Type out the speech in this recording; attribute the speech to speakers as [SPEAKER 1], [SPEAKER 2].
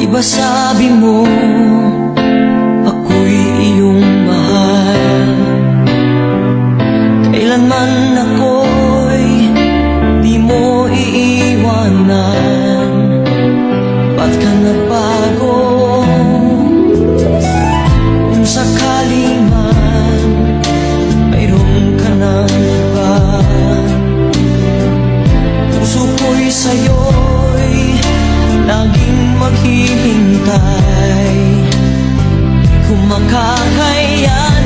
[SPEAKER 1] Di ba sabi mo ako'y iyong mahal? Kailanman ako'y di mo iiwanan. Ba't ka nagbago? Kung sakali man mayroon ka ng iba, puso ko'y sa'yo'y laging maghihintay. Kung makakayanan